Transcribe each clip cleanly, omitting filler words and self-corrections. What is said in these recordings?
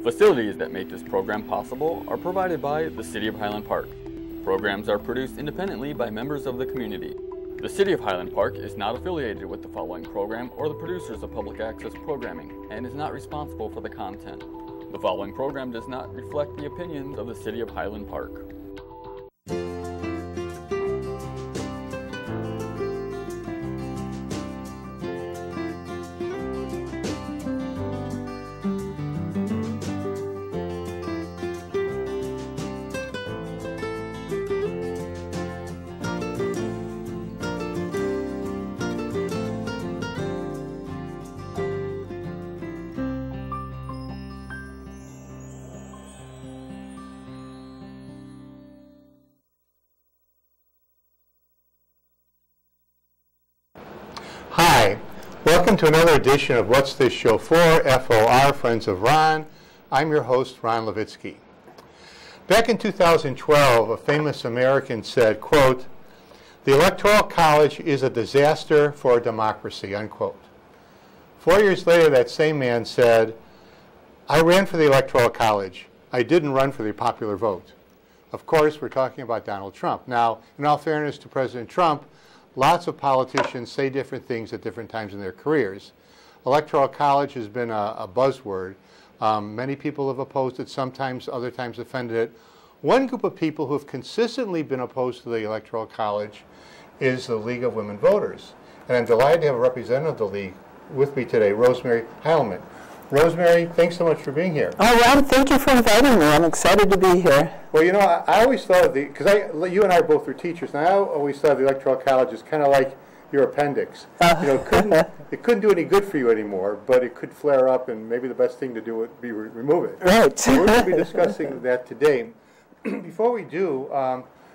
Facilities that make this program possible are provided by the City of Highland Park. Programs are produced independently by members of the community. The City of Highland Park is not affiliated with the following program or the producers of public access programming and is not responsible for the content. The following program does not reflect the opinions of the City of Highland Park. Hi, welcome to another edition of What's This Show For? FOR, Friends of Ron. I'm your host, Ron Levitsky. Back in 2012, a famous American said, quote, "The Electoral College is a disaster for democracy," unquote. 4 years later, that same man said, "I ran for the Electoral College. I didn't run for the popular vote." Of course, we're talking about Donald Trump. Now, in all fairness to President Trump, lots of politicians say different things at different times in their careers. Electoral college has been a buzzword. Many people have opposed it, sometimes, other times defended it. One group of people who have consistently been opposed to the Electoral College is the League of Women Voters. And I'm delighted to have a representative of the League with me today, Rosemary Heilman. Rosemary, thanks so much for being here. Oh, Ron, thank you for inviting me. I'm excited to be here. Well, you know, I always thought of because you and I both were teachers, and I always thought of the Electoral College as kind of like your appendix. You know, it couldn't do any good for you anymore, but it could flare up, and maybe the best thing to do would be remove it. Right. So we're going to be discussing that today. Before we do,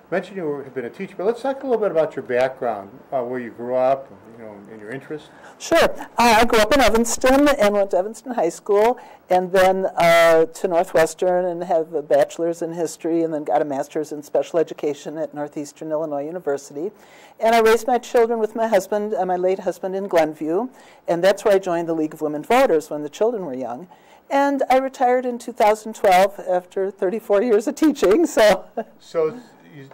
mention you have been a teacher, but let's talk a little bit about your background, where you grew up, you know, and your interests. Sure. I grew up in Evanston and went to Evanston High School, and then to Northwestern, and have a bachelor's in history, and then got a master's in special education at Northeastern Illinois University. And I raised my children with my husband, my late husband, in Glenview, and that's where I joined the League of Women Voters when the children were young. And I retired in 2012 after 34 years of teaching. So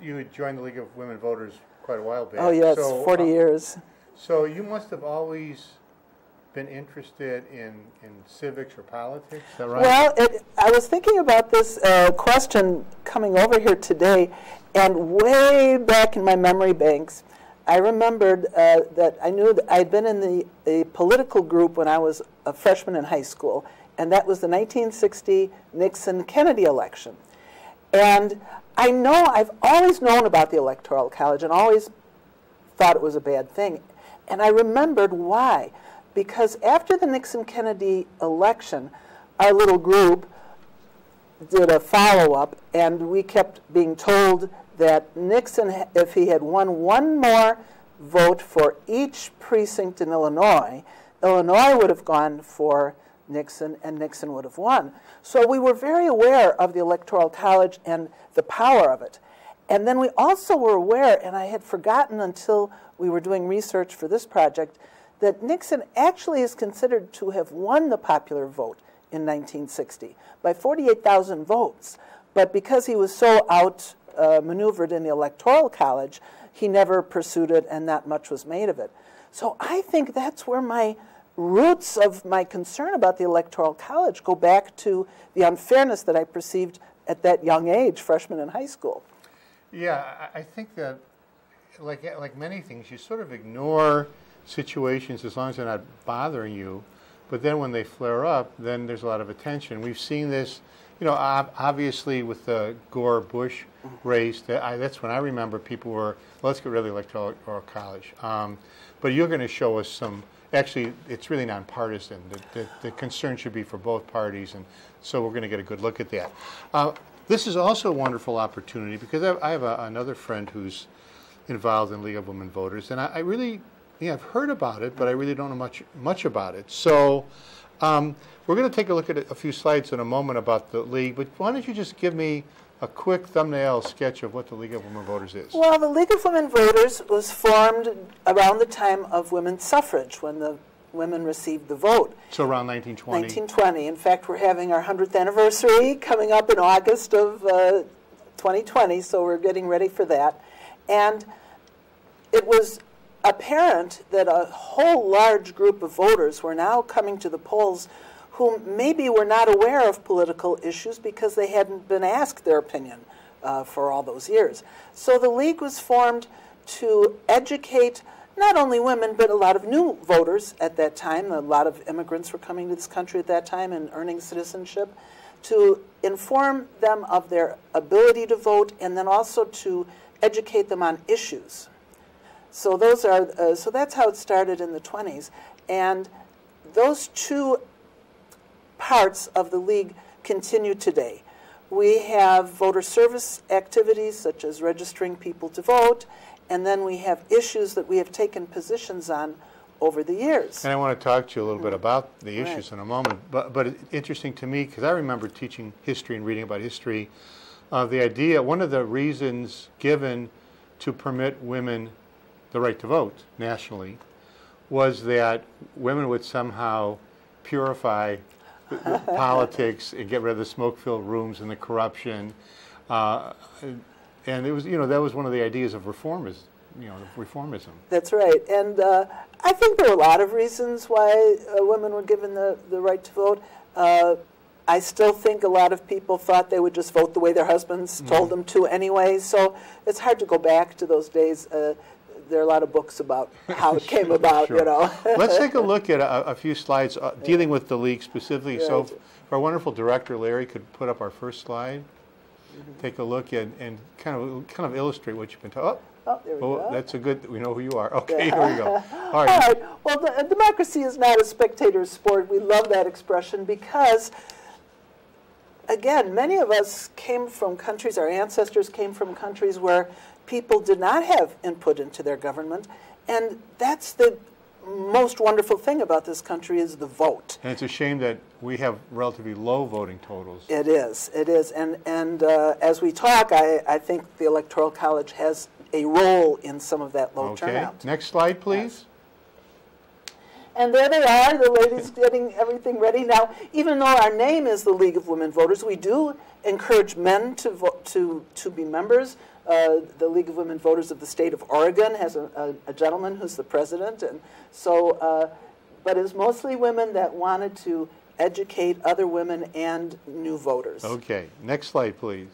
you had joined the League of Women Voters quite a while back. Oh, yes, 40 years. So you must have always been interested in civics or politics, is that right? Well, I was thinking about this question coming over here today, and way back in my memory banks, I remembered that I knew that I had been in a political group when I was a freshman in high school, and that was the 1960 Nixon-Kennedy election. And I know I've always known about the Electoral College and always thought it was a bad thing. And I remembered why. Because after the Nixon-Kennedy election, our little group did a follow-up, and we kept being told that Nixon, if he had won one more vote for each precinct in Illinois, Illinois would have gone for Nixon, and Nixon would have won. So we were very aware of the Electoral College and the power of it. And then we also were aware, and I had forgotten until we were doing research for this project, that Nixon actually is considered to have won the popular vote in 1960 by 48,000 votes. But because he was so outmaneuvered in the Electoral College, he never pursued it, and not much was made of it. So I think that's where my roots of my concern about the Electoral College go back to the unfairness that I perceived at that young age, freshman in high school. Yeah, I think that, like many things, you sort of ignore situations as long as they're not bothering you, but then when they flare up, then there's a lot of attention. We've seen this, you know, obviously with the Gore-Bush race. That's when I remember people were, well, let's get rid of the Electoral College. But you're going to show us some. Actually, it's really nonpartisan. The concern should be for both parties, and so we're going to get a good look at that. This is also a wonderful opportunity because I have another friend who's involved in League of Women Voters, and I really, I've heard about it, but I really don't know much about it. So we're going to take a look at a few slides in a moment about the League, but why don't you just give me a quick thumbnail sketch of what the League of Women Voters is. Well, the League of Women Voters was formed around the time of women's suffrage, when the women received the vote. So around 1920. 1920. In fact, we're having our 100th anniversary coming up in August of 2020, so we're getting ready for that. And it was apparent that a whole large group of voters were now coming to the polls who maybe were not aware of political issues because they hadn't been asked their opinion for all those years. So the League was formed to educate not only women, but a lot of new voters at that time. A lot of immigrants were coming to this country at that time and earning citizenship, to inform them of their ability to vote and then also to educate them on issues. So those are so that's how it started in the 20s. And those two parts of the League continue today. We have voter service activities such as registering people to vote, and then we have issues that we have taken positions on over the years. And I want to talk to you a little bit about the issues in a moment. But it's interesting to me, because I remember teaching history and reading about history, the idea, one of the reasons given to permit women the right to vote nationally was that women would somehow purify the politics and get rid of the smoke-filled rooms and the corruption. And it was, that was one of the ideas of reformism. That's right. And I think there are a lot of reasons why women were given the right to vote. I still think a lot of people thought they would just vote the way their husbands told them to anyway. So it's hard to go back to those days. There are a lot of books about how it came about, Let's take a look at a few slides dealing with the League specifically. So if our wonderful director, Larry, could put up our first slide. Take a look and kind of illustrate what you've been talking. Oh, there we go. That's a good. We know who you are. Okay, here we go. All right. Well, democracy is not a spectator's sport. We love that expression because, again, many of us came from countries. Our ancestors came from countries where people did not have input into their government, and that's the most wonderful thing about this country is the vote. And it's a shame that we have relatively low voting totals. It is. And as we talk, I think the Electoral College has a role in some of that low turnout. Next slide, please. Yes. And there they are, the ladies getting everything ready. Now, even though our name is the League of Women Voters, we do encourage men to vote, to be members. The League of Women Voters of the state of Oregon has a gentleman who's the president, and so, but it's mostly women that wanted to educate other women and new voters. Okay, next slide, please.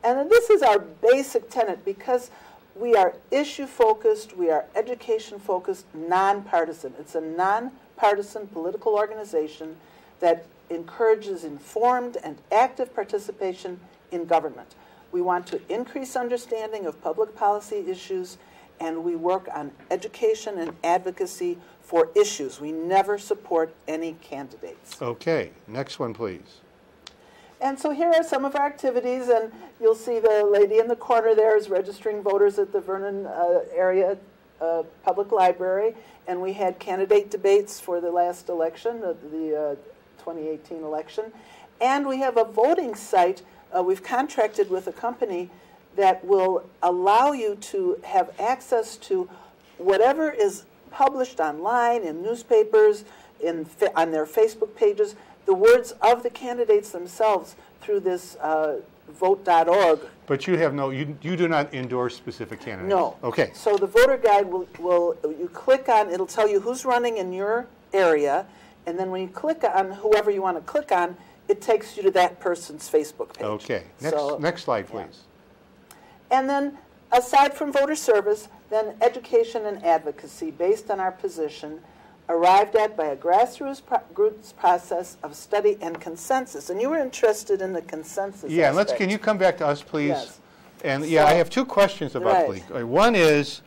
And then this is our basic tenet because we are issue-focused, we are education-focused, nonpartisan. It's a nonpartisan political organization that encourages informed and active participation in government. We want to increase understanding of public policy issues, and we work on education and advocacy for issues. We never support any candidates. Okay, next one, please. And so here are some of our activities, and you'll see the lady in the corner there is registering voters at the Vernon area public library, and we had candidate debates for the last election, the 2018 election, and we have a voting site. We've contracted with a company that will allow you to have access to whatever is published online, in newspapers, on their Facebook pages, the words of the candidates themselves through this vote.org. But you have you do not endorse specific candidates? No. Okay. So the voter guide you click on, it'll tell you who's running in your area, and then when you click on whoever you want to click on, it takes you to that person's Facebook page. Okay. Next slide, please. Yeah. And then, aside from voter service, then education and advocacy based on our position, arrived at by a grassroots process of study and consensus. And you were interested in the consensus aspect. Can you come back to us, please? Yes. And I have two questions about the League. One is,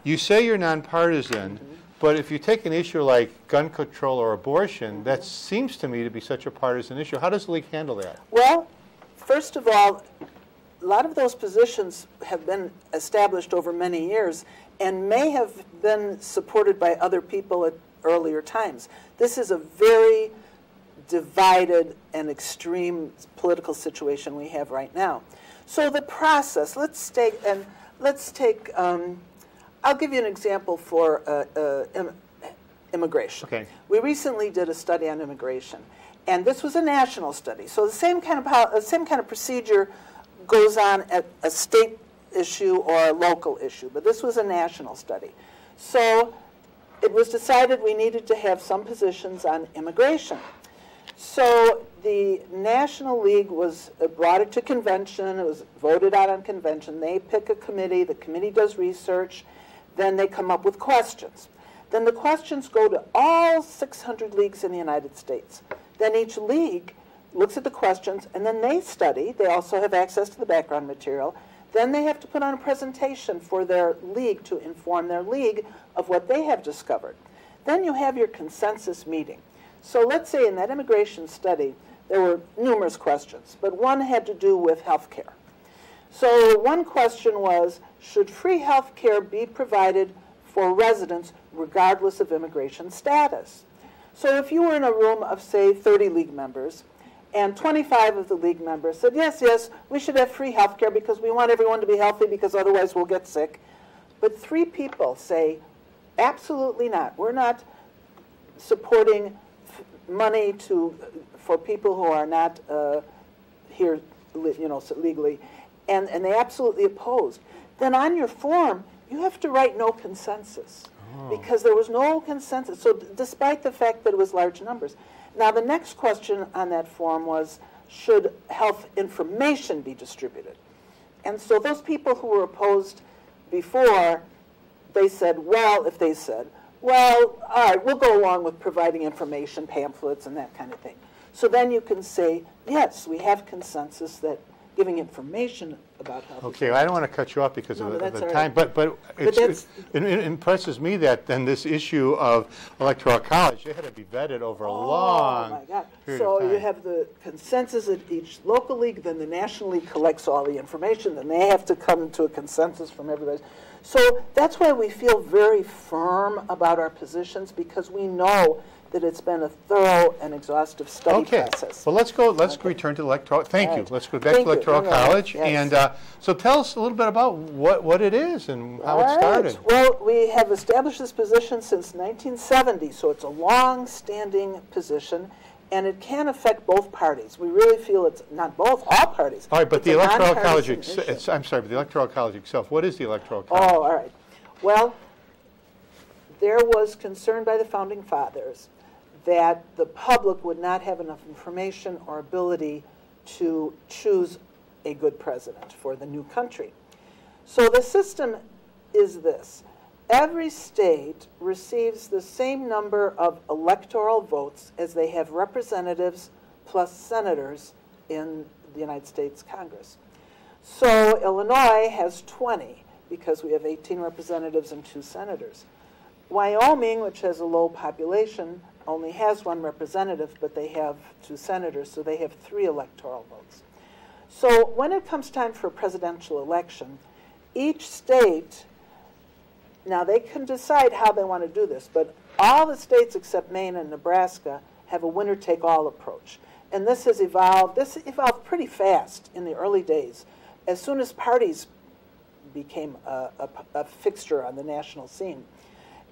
you say you're nonpartisan, but if you take an issue like gun control or abortion, that seems to me to be such a partisan issue. How does the League handle that? Well, first of all, a lot of those positions have been established over many years and may have been supported by other people at earlier times. This is a very divided and extreme political situation we have right now. So the process, I'll give you an example for immigration. Okay. We recently did a study on immigration, and this was a national study. So the same kind of procedure goes on at a state issue or a local issue, but this was a national study. So it was decided we needed to have some positions on immigration. So the National League brought it to convention. It was voted out on convention. They pick a committee. The committee does research. Then they come up with questions. Then the questions go to all 600 leagues in the United States. Then each league looks at the questions, and then they study. They also have access to the background material. Then they have to put on a presentation for their league to inform their league of what they have discovered. Then you have your consensus meeting. So let's say in that immigration study, there were numerous questions, but one had to do with health care. So one question was, should free health care be provided for residents regardless of immigration status? So if you were in a room of, say, 30 league members, and 25 of the league members said, yes, yes, we should have free health care because we want everyone to be healthy because otherwise we'll get sick. But 3 people say, absolutely not. We're not supporting money for people who are not here, legally, and they absolutely opposed. Then on your form, you have to write no consensus because there was no consensus. So despite the fact that it was large numbers. Now the next question on that form was, should health information be distributed? And so those people who were opposed before, they said, well, well, all right, we'll go along with providing information, pamphlets, and that kind of thing. So then you can say, yes, we have consensus that giving information about health. Okay, I don't want to cut you off because of the time, right. but it impresses me that then this issue of electoral college, they had to be vetted over a long my God. period of time. So you have the consensus at each local league, then the National League collects all the information, then they have to come to a consensus from everybody. So that's why we feel very firm about our positions, because we know that it's been a thorough and exhaustive study process. Well, let's return to electoral. Thank you. Let's go back to electoral college. Yes. And so tell us a little bit about what it is and how it started. Well, we have established this position since 1970, so it's a long-standing position, and it can affect both parties. We really feel it's not both, all parties. All right, but the electoral college, I'm sorry, but the electoral college itself, what is the electoral college? Oh, all right. Well, there was concern by the Founding Fathers that the public would not have enough information or ability to choose a good president for the new country. So the system is this. Every state receives the same number of electoral votes as they have representatives plus senators in the United States Congress. So Illinois has 20 because we have 18 representatives and 2 senators. Wyoming, which has a low population, only has 1 representative, but they have 2 senators, so they have 3 electoral votes. So when it comes time for a presidential election, each state, now they can decide how they want to do this, but all the states except Maine and Nebraska have a winner-take-all approach. And this evolved pretty fast in the early days. As soon as parties became a fixture on the national scene.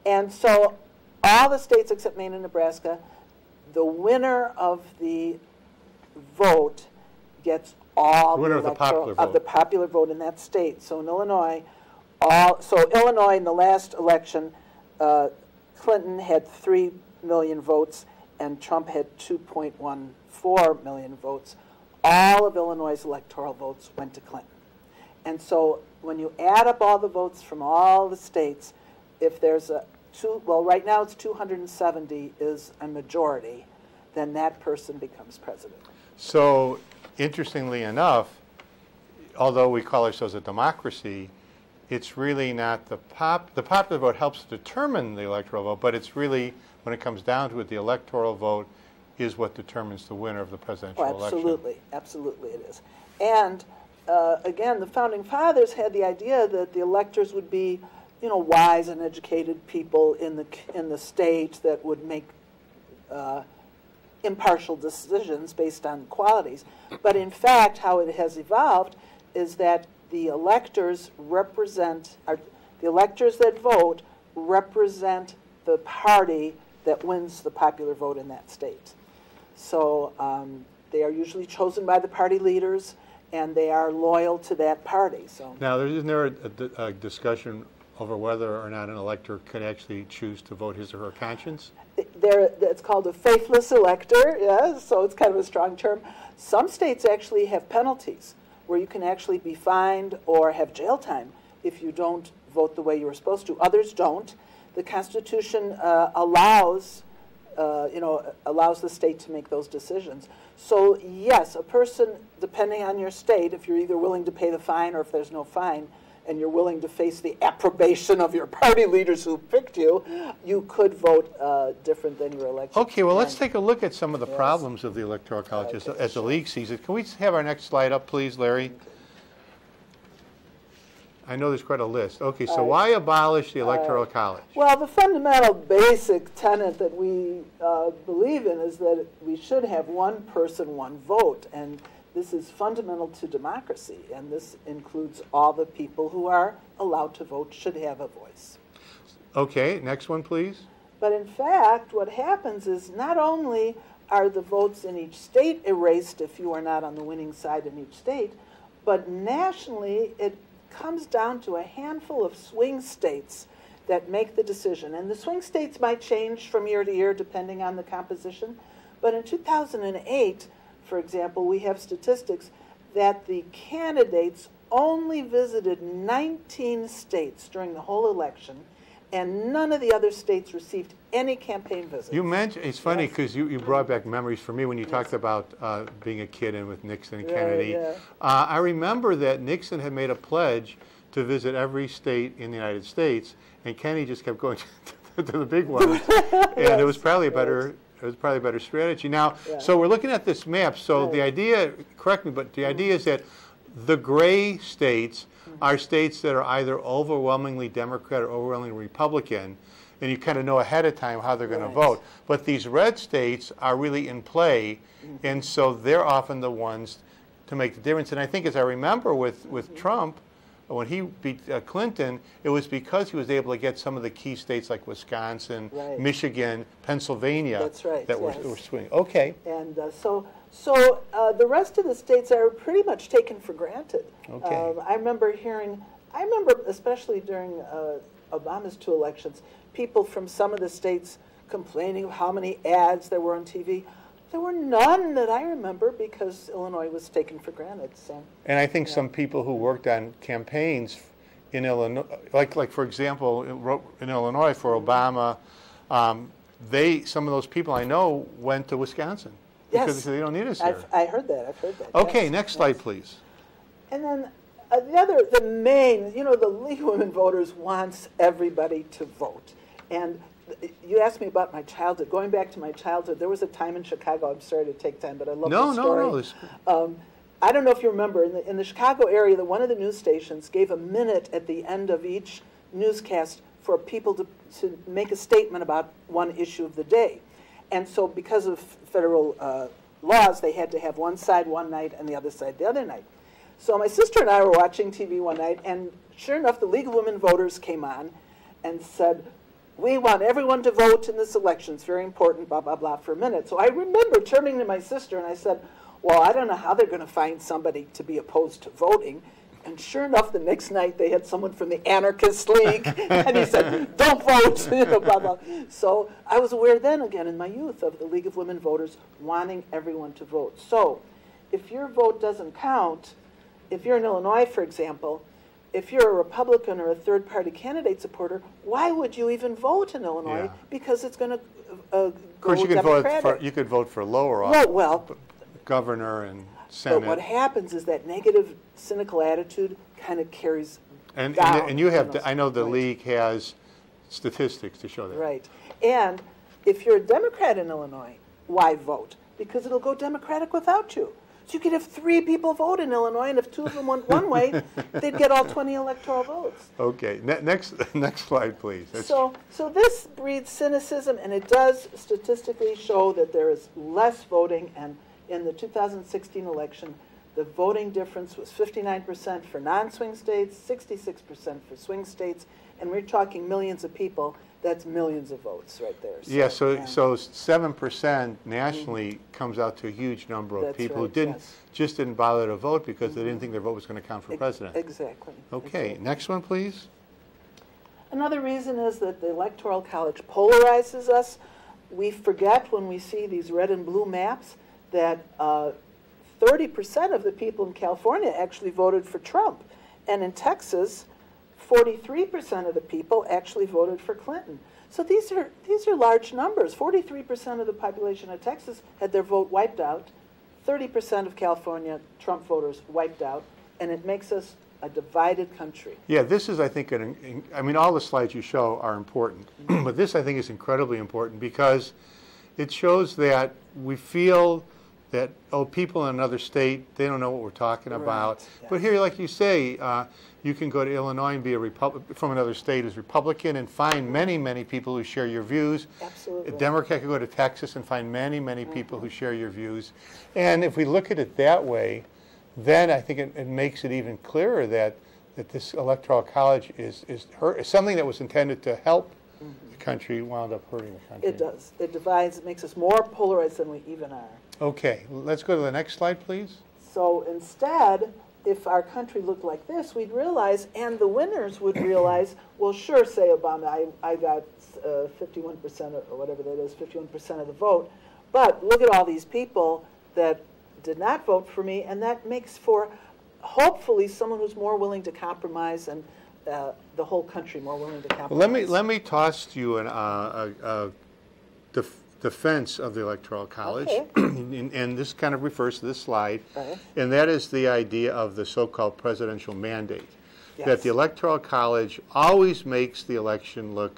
And so all the states except Maine and Nebraska, the winner of the vote gets all the popular vote in that state. So in Illinois, Illinois in the last election, Clinton had 3 million votes and Trump had 2.14 million votes. All of Illinois' electoral votes went to Clinton. And so when you add up all the votes from all the states, if there's right now it's 270 is a majority, then that person becomes president. So interestingly enough, although we call ourselves a democracy, it's really not the popular vote helps determine the electoral vote, but it's really, when it comes down to it, the electoral vote is what determines the winner of the presidential election. Absolutely it is. And again, the Founding Fathers had the idea that the electors would be, wise and educated people in the state that would make impartial decisions based on qualities. But in fact, how it has evolved is that the electors that vote represent the party that wins the popular vote in that state. So they are usually chosen by the party leaders, and they are loyal to that party. So now, isn't there a discussion over whether or not an elector could actually choose to vote his or her conscience? It's called a faithless elector, yeah, so it's kind of a strong term. Some states actually have penalties where you can actually be fined or have jail time if you don't vote the way you were supposed to. Others don't. The Constitution allows the state to make those decisions. So yes, a person, depending on your state, if you're either willing to pay the fine or if there's no fine, and you're willing to face the approbation of your party leaders who picked you, you could vote different than your election. Okay, well, let's take a look at some of the problems of the Electoral College as the league sees it. Can we have our next slide up, please, Larry? I know there's quite a list. Okay, so why abolish the Electoral College? Well, the fundamental basic tenet that we believe in is that we should have one person, one vote. And this is fundamental to democracy, and this includes all the people who are allowed to vote should have a voice. Okay, next one, please. But in fact, what happens is not only are the votes in each state erased if you are not on the winning side in each state, but nationally it comes down to a handful of swing states that make the decision. And the swing states might change from year to year depending on the composition, but in 2008, for example, we have statistics that the candidates only visited 19 states during the whole election, and none of the other states received any campaign visits. You mentioned, it's funny because you brought back memories for me when you talked about being a kid and with Nixon and Kennedy. Yeah. I remember that Nixon had made a pledge to visit every state in the United States, and Kennedy just kept going to the big ones, and it was probably a better strategy. Now, so we're looking at this map. So the idea, correct me, but the idea is that the gray states are states that are either overwhelmingly Democrat or overwhelmingly Republican, and you kind of know ahead of time how they're going to vote. But these red states are really in play, and so they're often the ones to make the difference. And I think, as I remember with Trump, when he beat Clinton, it was because he was able to get some of the key states like Wisconsin, Michigan, Pennsylvania that were swinging. Okay. And so the rest of the states are pretty much taken for granted. Okay. I remember especially during Obama's 2 elections, people from some of the states complaining of how many ads there were on TV. There were none that I remember because Illinois was taken for granted. So. And I think some people who worked on campaigns in Illinois, like for example, in Illinois for Obama, some of those people I know went to Wisconsin because they don't need us here. I heard that. Okay, next slide, please. And then the main, the League of Women Voters wants everybody to vote. And you asked me about my childhood. Going back to my childhood, there was a time in Chicago. I'm sorry to take time, but I love the story. No. I don't know if you remember, in the Chicago area, one of the news stations gave a minute at the end of each newscast for people to make a statement about one issue of the day. And so because of federal laws, they had to have one side one night and the other side the other night. So my sister and I were watching TV one night, and sure enough, the League of Women Voters came on and said, "We want everyone to vote in this election. It's very important, blah, blah, blah," for a minute. So I remember turning to my sister and I said, well, I don't know how they're going to find somebody to be opposed to voting. And sure enough, the next night they had someone from the Anarchist League, and he said, "Don't vote," blah, blah. So I was aware then, again, in my youth, of the League of Women Voters wanting everyone to vote. So if your vote doesn't count, if you're in Illinois, for example, if you're a Republican or a third-party candidate supporter, why would you even vote in Illinois? Yeah. Because it's going to go Of course, you could vote for lower office, governor and Senate. But what happens is that negative, cynical attitude kind of carries down. And you have, I know the League has statistics to show that. Right. And if you're a Democrat in Illinois, why vote? Because it'll go Democratic without you. So you could have 3 people vote in Illinois, and if 2 of them went one way, they'd get all 20 electoral votes. Okay. Next slide, please. So this breeds cynicism, and it does statistically show that there is less voting. And in the 2016 election, The voting difference was 59% for non-swing states, 66% for swing states, and we're talking millions of people. That's millions of votes right there. So, yeah, so 7% nationally comes out to a huge number of That's people who right, didn't yes. just didn't bother to vote because they didn't think their vote was going to count for president. Exactly. Okay, Exactly. next one, please. Another reason is that the Electoral College polarizes us. We forget when we see these red and blue maps that 30% of the people in California actually voted for Trump. And in Texas, 43% of the people actually voted for Clinton. So these are large numbers. 43% of the population of Texas had their vote wiped out. 30% of California Trump voters wiped out. And it makes us a divided country. Yeah, this is, I think, I mean, all the slides you show are important, but this, I think, is incredibly important because it shows that we feel that, oh, people in another state, they don't know what we're talking about. Yes. But here, like you say, you can go to Illinois and be from another state as Republican and find many, many people who share your views. Absolutely. A Democrat can go to Texas and find many, many people who share your views. And if we look at it that way, then I think it makes it even clearer that this Electoral College is something that was intended to help the country wound up hurting the country. It does. It divides. It makes us more polarized than we even are. Okay, let's go to the next slide, please. So instead, if our country looked like this, we'd realize, and the winners would realize, well, sure, say Obama, I got 51% or whatever that is, 51% of the vote, but look at all these people that did not vote for me, and that makes for, hopefully, someone who's more willing to compromise and the whole country more willing to compromise. Let me toss to you a defense of the Electoral College, Okay. and this kind of refers to this slide, Right. and that is the idea of the so-called presidential mandate, Yes. that the Electoral College always makes the election the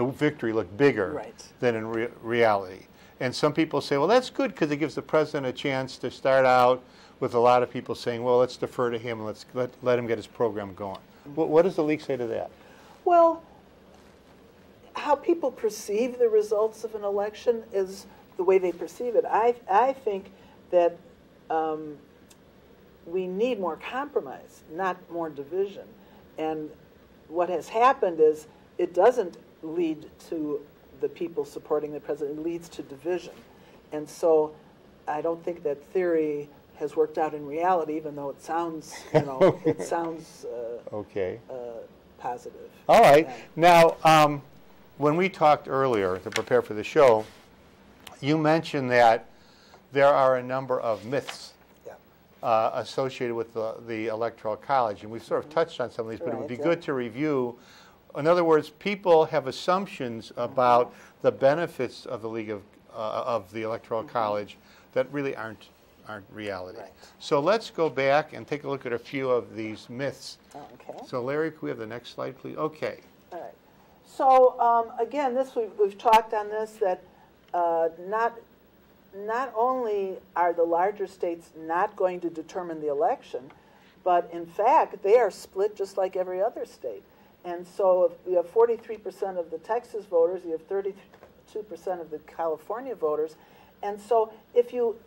victory look bigger Right. than in reality. And some people say, well, that's good because it gives the president a chance to start out with a lot of people saying, well, let's defer to him and let's let him get his program going. What does the league say to that? Well, how people perceive the results of an election is the way they perceive it. I think that we need more compromise, not more division. And what has happened is it doesn't lead to the people supporting the president, it leads to division. And so I don't think that theory has worked out in reality, even though it sounds, it sounds Okay. positive. All right. Yeah. Now, when we talked earlier to prepare for the show, you mentioned that there are a number of myths associated with the Electoral College, and we've sort of touched on some of these, but it would be good to review. In other words, people have assumptions about the benefits of the the Electoral College that really aren't reality. Right. So let's go back and take a look at a few of these myths. Okay. So Larry, could we have the next slide, please? Okay. All right. So again, we've talked on this that not only are the larger states not going to determine the election, but in fact they are split just like every other state. And so if you have 43% of the Texas voters, you have 32% of the California voters, and so if you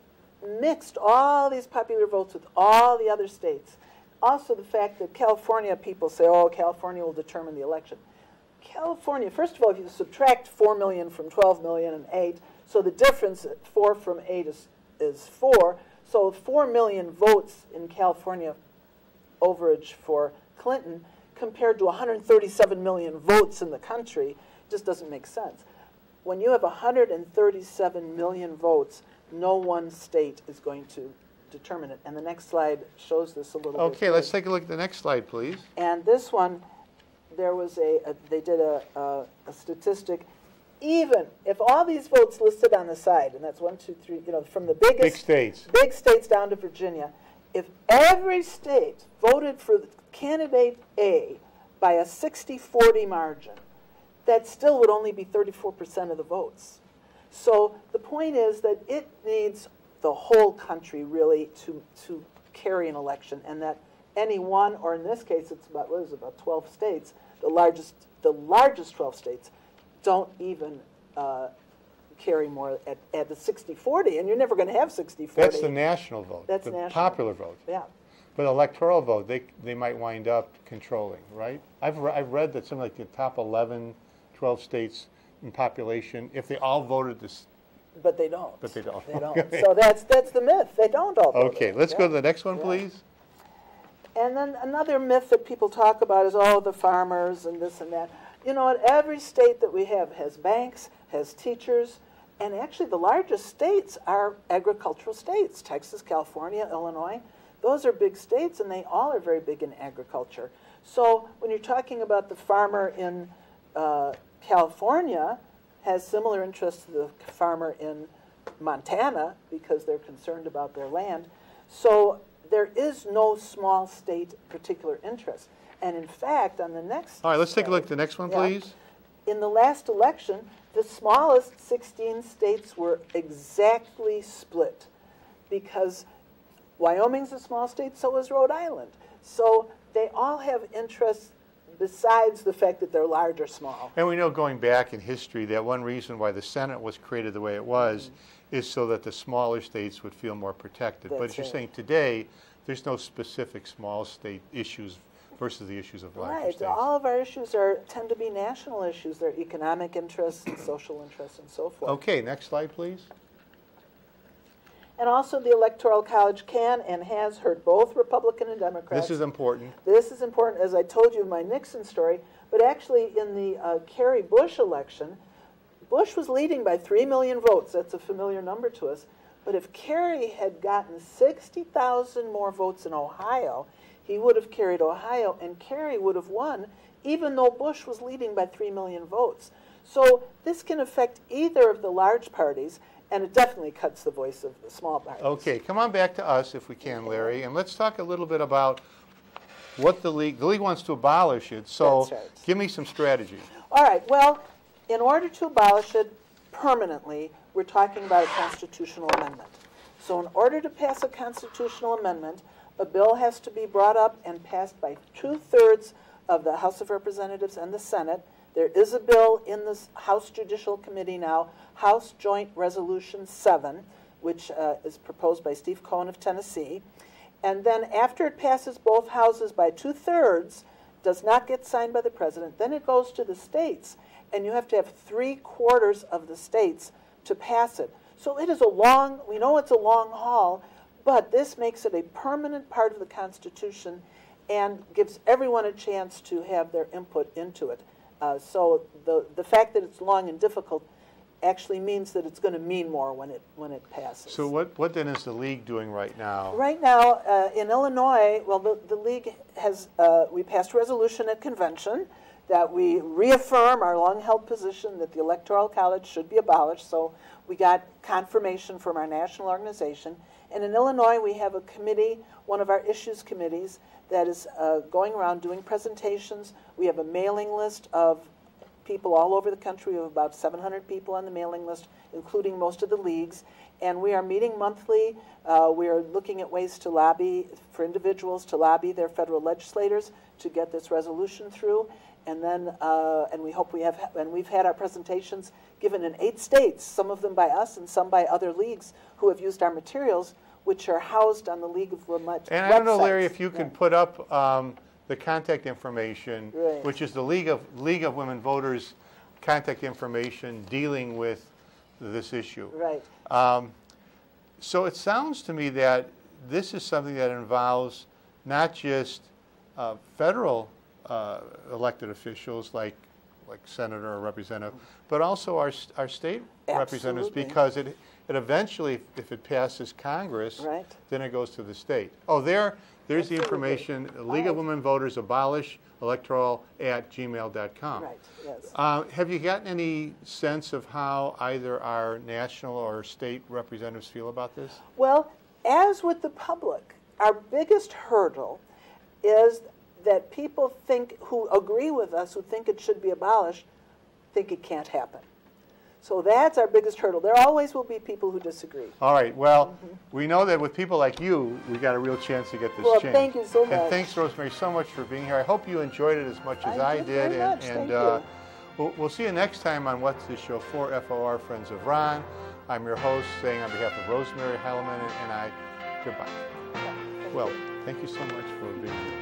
mixed all these popular votes with all the other states, also the fact that California people say, oh, California will determine the election. California, first of all, if you subtract 4 million from 12 million and 8, so the difference, 4 from 8 is 4. So 4 million votes in California overage for Clinton compared to 137 million votes in the country just doesn't make sense. When you have 137 million votes, no one state is going to determine it. And the next slide shows this a little bit. Okay, let's take a look at the next slide, please. And this one, there was they did a statistic. Even if all these votes listed on the side, and that's 1, 2, 3, from the big states down to Virginia, if every state voted for candidate A by a 60-40 margin, that still would only be 34% of the votes. So the point is that it needs the whole country really to carry an election, and that any one, or in this case it's about 12 states, the largest 12 states don't even carry more at the 60-40, and you're never going to have 60-40. That's the national vote. That's the national. popular vote. Yeah. But electoral vote, they might wind up controlling, right? I've read that something like the top 11, 12 states in population, if they all voted this. But they don't. But they don't. They don't. So that's the myth. They don't all vote. Okay, let's go to the next one, please. And then another myth that people talk about is, oh, the farmers and this and that. You know what? Every state that we have has banks, has teachers, and actually the largest states are agricultural states. Texas, California, Illinois. Those are big states, and they all are very big in agriculture. So when you're talking about the farmer in California has similar interests to the farmer in Montana because they're concerned about their land. So there is no small state particular interest. And in fact, on the next All right, let's take a look at the next one, please. In the last election, the smallest 16 states were exactly split because Wyoming's a small state, so is Rhode Island. So they all have interests besides the fact that they're large or small. And we know going back in history that one reason why the Senate was created the way it was is so that the smaller states would feel more protected. But as you're saying today, there's no specific small state issues versus the issues of larger Right. states. All of our issues tend to be national issues. They're economic interests and social interests and so forth. Okay, next slide, please. And also the Electoral College can and has heard both Republican and Democrats. This is important. This is important, as I told you in my Nixon story, but actually in the Kerry-Bush election, Bush was leading by 3 million votes. That's a familiar number to us. But if Kerry had gotten 60,000 more votes in Ohio, he would have carried Ohio, and Kerry would have won, even though Bush was leading by 3 million votes. So this can affect either of the large parties, and it definitely cuts the voice of the small parties. Okay, come on back to us if we can, Larry, and let's talk a little bit about what the league wants to abolish it. So That's right. give me some strategy. All right, well, in order to abolish it permanently, we're talking about a constitutional amendment. So in order to pass a constitutional amendment, a bill has to be brought up and passed by 2/3 of the House of Representatives and the Senate. There is a bill in the House Judicial Committee now, House Joint Resolution 7, which is proposed by Steve Cohen of Tennessee. And then after it passes both houses by 2/3, does not get signed by the president, then it goes to the states. And you have to have 3/4 of the states to pass it. So it is we know it's a long haul, but this makes it a permanent part of the Constitution and gives everyone a chance to have their input into it. So the fact that it's long and difficult actually means that it's going to mean more when it passes. So what then is the league doing right now? Right now, in Illinois, well, the league has, we passed a resolution at convention that we reaffirm our long-held position that the Electoral College should be abolished. So we got confirmation from our national organization. And in Illinois, we have a committee, one of our issues committees, that is going around doing presentations. We have a mailing list of people all over the country. We have about 700 people on the mailing list, including most of the leagues. And we are meeting monthly. We are looking at ways to lobby, for individuals to lobby their federal legislators to get this resolution through. And then, and we hope and we've had our presentations given in 8 states, some of them by us and some by other leagues who have used our materials, which are housed on the League of Women website. And I don't know, Larry, if you can put up the contact information, Right. which is the League of Women Voters contact information dealing with this issue. Right. So it sounds to me that this is something that involves not just federal elected officials like senator or representative, but also our state representatives, Absolutely. because it eventually, if it passes Congress, Right. then it goes to the state. Oh, there's the Absolutely. information. League of Women Voters abolish electoral@gmail.com. Right, yes. Have you gotten any sense of how either our national or state representatives feel about this? Well, as with the public, our biggest hurdle is that people who agree with us, who think it should be abolished, think it can't happen. So that's our biggest hurdle. There always will be people who disagree. All right. Well, we know that with people like you, we got a real chance to get this Well, changed. thank you so much. And thanks, Rosemary, so much for being here. I hope you enjoyed it as much as I did did. very much. Thank you. We'll see you next time on What's This Show For, FOR Friends of Ron. I'm your host, saying on behalf of Rosemary Heilman and I, goodbye. Yeah, Well, thank you so much for being here.